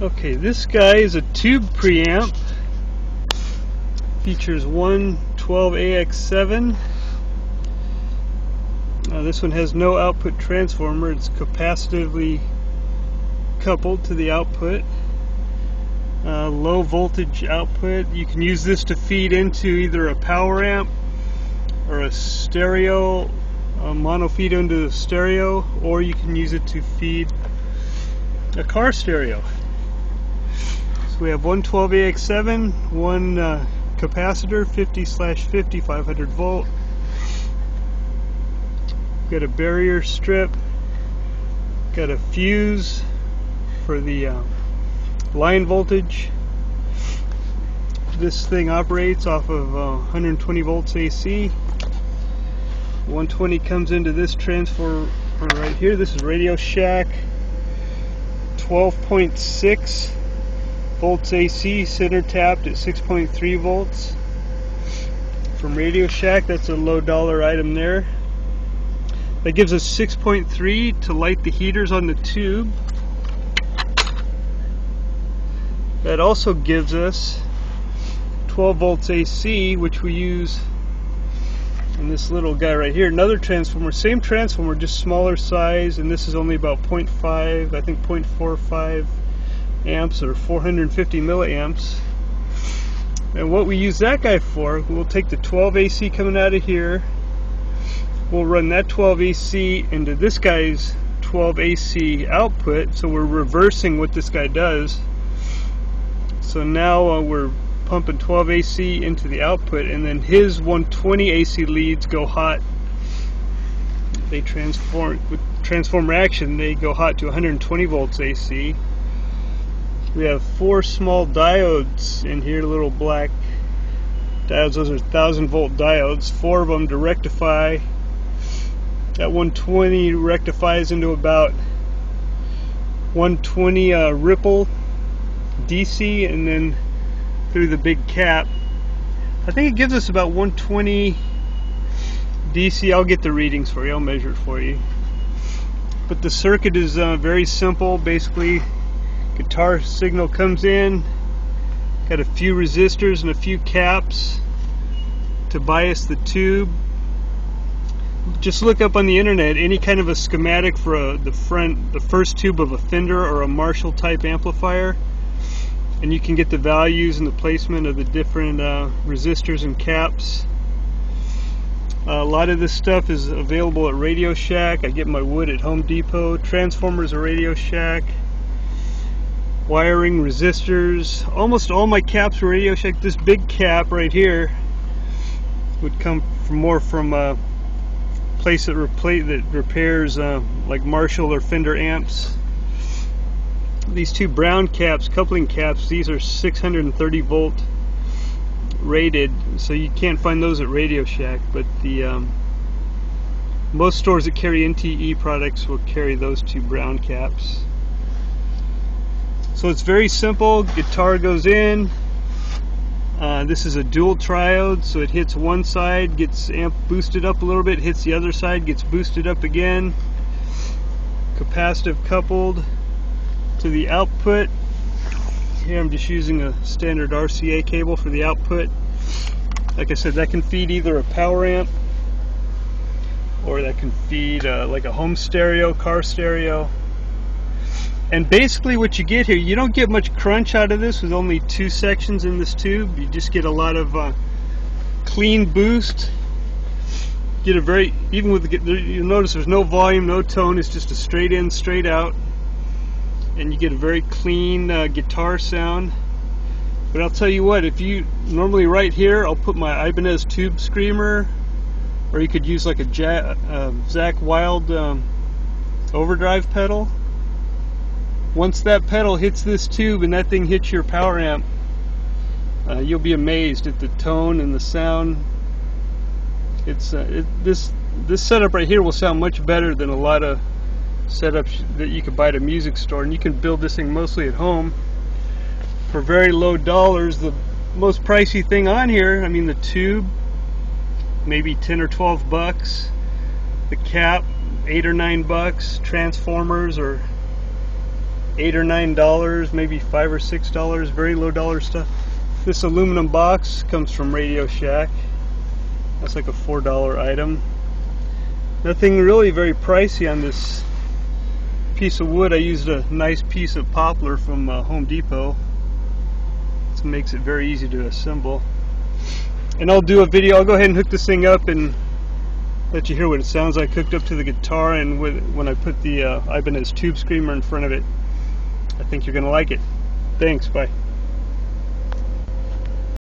Okay, this guy is a tube preamp. Features one 12AX7. This one has no output transformer. It's capacitively coupled to the output. Low voltage output. You can use this to feed into either a power amp or a stereo, mono feed into the stereo, or you can use it to feed a car stereo. So we have one 12AX7, one capacitor, 50/50, 500 volt. Got a barrier strip, got a fuse for the line voltage. This thing operates off of 120 volts AC. 120 comes into this transformer right here. This is Radio Shack, 12.6 volts AC, center tapped at 6.3 volts. From Radio Shack, that's a low dollar item there. That gives us 6.3 to light the heaters on the tube. That also gives us 12 volts AC, which we use in this little guy right here. Another transformer, same transformer, just smaller size, and this is only about 0.5, I think 0.45 amps or 450 milliamps. And what we use that guy for, we'll take the 12 AC coming out of here, we'll run that 12 AC into this guy's 12 AC output, so we're reversing what this guy does. So now we're pumping 12 AC into the output, and then his 120 AC leads go hot. They transform with transformer action, they go hot to 120 volts AC. We have 4 small diodes in here, little black diodes. Those are 1000 volt diodes, 4 of them to rectify. That 120 rectifies into about 120 ripple DC, and then through the big cap, I think it gives us about 120 DC. I'll get the readings for you, I'll measure it for you. But the circuit is very simple. Basically, guitar signal comes in, got a few resistors and a few caps to bias the tube. Just look up on the internet any kind of a schematic for the first tube of a Fender or a Marshall type amplifier, and you can get the values and the placement of the different resistors and caps. A lot of this stuff is available at Radio Shack. I get my wood at Home Depot. Transformers at Radio Shack. Wiring, resistors. Almost all my caps are Radio Shack. This big cap right here would come from a place that repairs like Marshall or Fender amps. These two brown caps, coupling caps, these are 630 volt rated, so you can't find those at Radio Shack, but the most stores that carry NTE products will carry those two brown caps. So it's very simple. Guitar goes in. This is a dual triode, so it hits one side, gets amp boosted up a little bit, hits the other side, gets boosted up again. Capacitive coupled to the output. Here I'm just using a standard RCA cable for the output. Like I said, that can feed either a power amp, or that can feed like a home stereo, car stereo. And basically what you get here, you don't get much crunch out of this with only 2 sections in this tube. You just get a lot of clean boost. Get a very, even with you'll notice there's no volume, no tone, it's just a straight in, straight out. And you get a very clean guitar sound. But I'll tell you what, if you normally right here, I'll put my Ibanez Tube Screamer, or you could use like a Zakk Wylde overdrive pedal. Once that pedal hits this tube and that thing hits your power amp, you'll be amazed at the tone and the sound. It's this setup right here will sound much better than a lot of setups that you could buy at a music store, and you can build this thing mostly at home for very low dollars. The most pricey thing on here, I mean the tube, maybe 10 or 12 bucks. The cap, $8 or $9. Transformers or $8 or $9, maybe $5 or $6, very low dollar stuff. This aluminum box comes from Radio Shack. That's like a $4 item. Nothing really very pricey on this piece of wood. I used a nice piece of poplar from Home Depot. This makes it very easy to assemble. And I'll do a video. I'll go ahead and hook this thing up and let you hear what it sounds like hooked up to the guitar, and when I put the Ibanez Tube Screamer in front of it. I think you're going to like it. Thanks, bye.